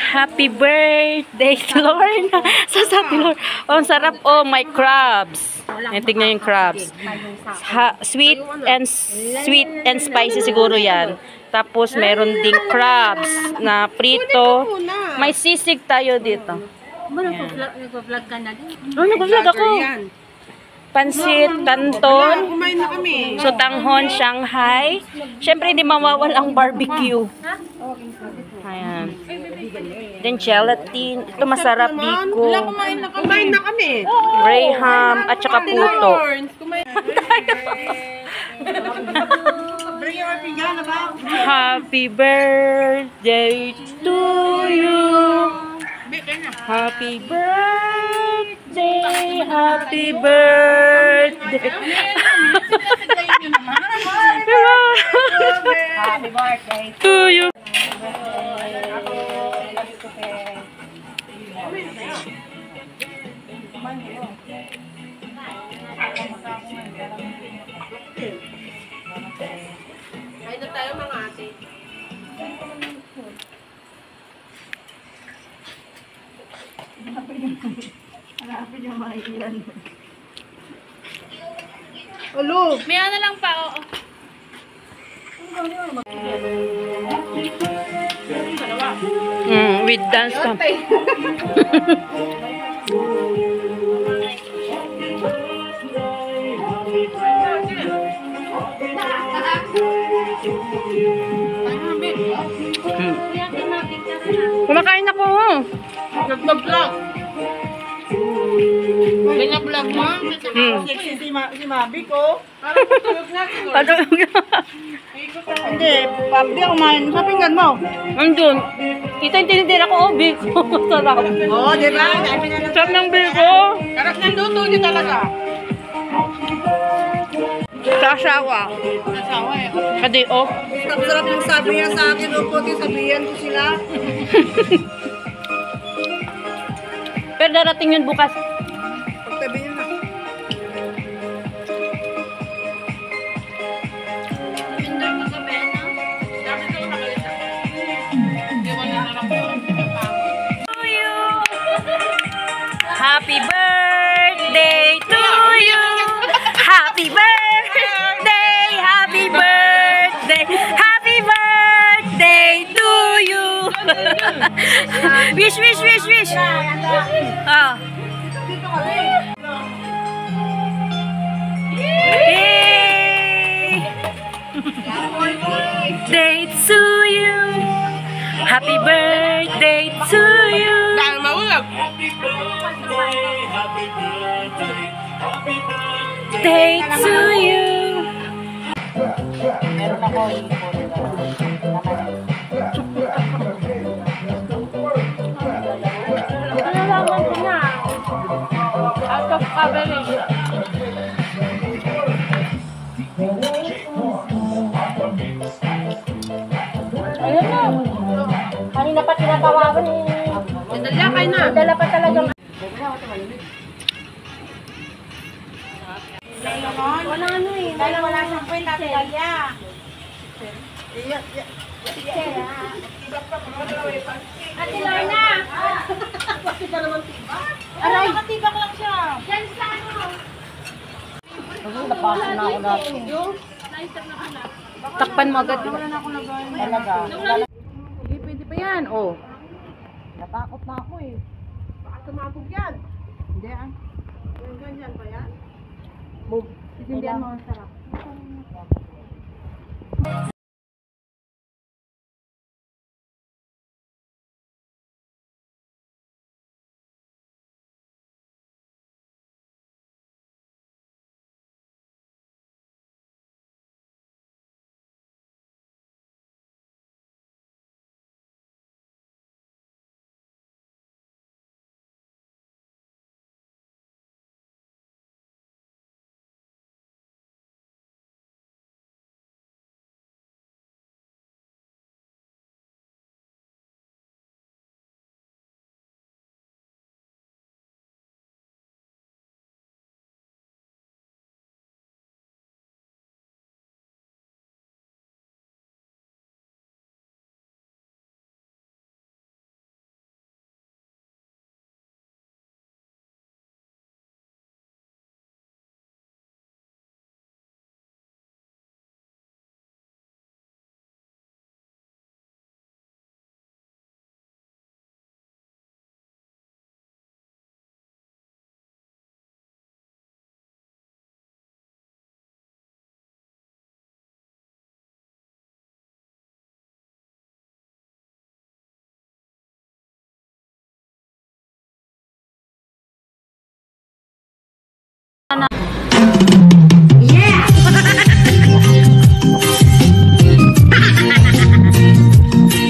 Happy birthday, Lorna. Sasabi, Lorna. Oh, ang sarap. Oh, my crabs. Tingnan yung crabs. Sweet and spicy siguro yan. Tapos, meron ding crabs na prito. May sisig tayo dito. Nag-vlog ka na din. Oh, nag-vlog ako. Pansit, canton, Kumain na kami. sotanghon, Shanghai. Siyempre, hindi mawawala ang barbecue. Ayan. Then, gelatin. Ito masarap, biko. Kumain na kami. Graham, at saka puto. Happy birthday to you. Happy birthday, happy birthday. Happy birthday To you. Kain na tayo mga ate. Hanapin yung mga ilan. Alo! May ano lang pa, oo. With dance pa. Kumakain ako. Nag-vlog. Bina-vlog mo? Sexy si Mabi ko. Parang patulog na siguro. Hindi, Pabi, kumain sa pinggan mo. Nandun. Tita-tinitira ko, oh, biko. Sarap. Oo, di ba? Sarap ng biko. Karap ng luto niyo talaga. Sa asawa. Nasawa eh. Kadi off. Sarap yung sabi niya sa akin, o puti sabihan ko sila. Pero darating yun bukas. Pagtabi niyo na. Happy birthday to you. Happy birthday, happy birthday, happy birthday to you. Wish, wish, wish, wish. Oh. Yay! Birthday to you. Happy birthday to you. Dahil maulog. Day to you. Meron ako nalalaman ko na. Out of coverage. Ayun na. Kanina pa tinatawagan eh. Dala kayo na. Dala pa talagang. Wala ano eh. Dala wala siyang kwenta. Kaya. Ate Lorna! Bakit na naman tibak? Aray! Nakatibak lang siya. Yan sa ano? Napasa na ako natin. Takpan mo agad. Talaga. Hindi, pwede pa yan. Oh. Natakot na ako eh. Baka tumabog yan. Hindi ah. Ganyan ba yan? Sisindihan mo ang sarap.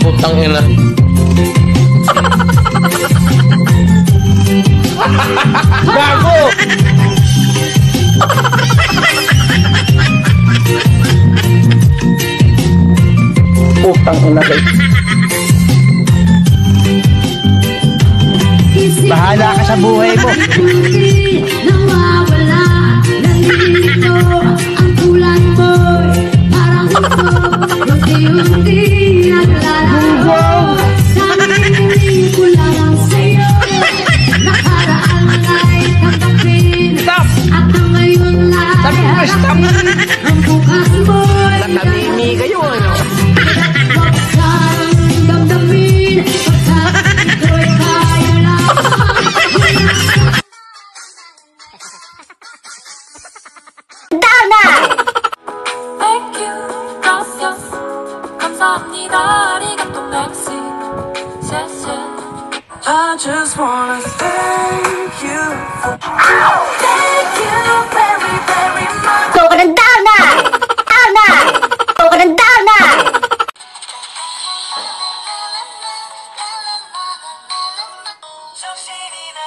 Putang ina. Gago! Putang ina guys. Bahala ka sa buhay mo. Nawawala, nalilito ang kulay mo'y parang ito, unti-unti naglalaho. Sabihin ko lang sa'yo, nakaraan ay tanggapin, at ang ngayon ay harapin. Ang bukas mo'y Natamimi kayo ano? huwag saan damdamin, pagkat ito'y kaya lang. Thank you, gracias, 감사합니다, 아리가또, merci, 谢谢. I just wanna thank you for thank you very, very much. Go ka ng down na! Down na! Go ka ng down na! 정신이 나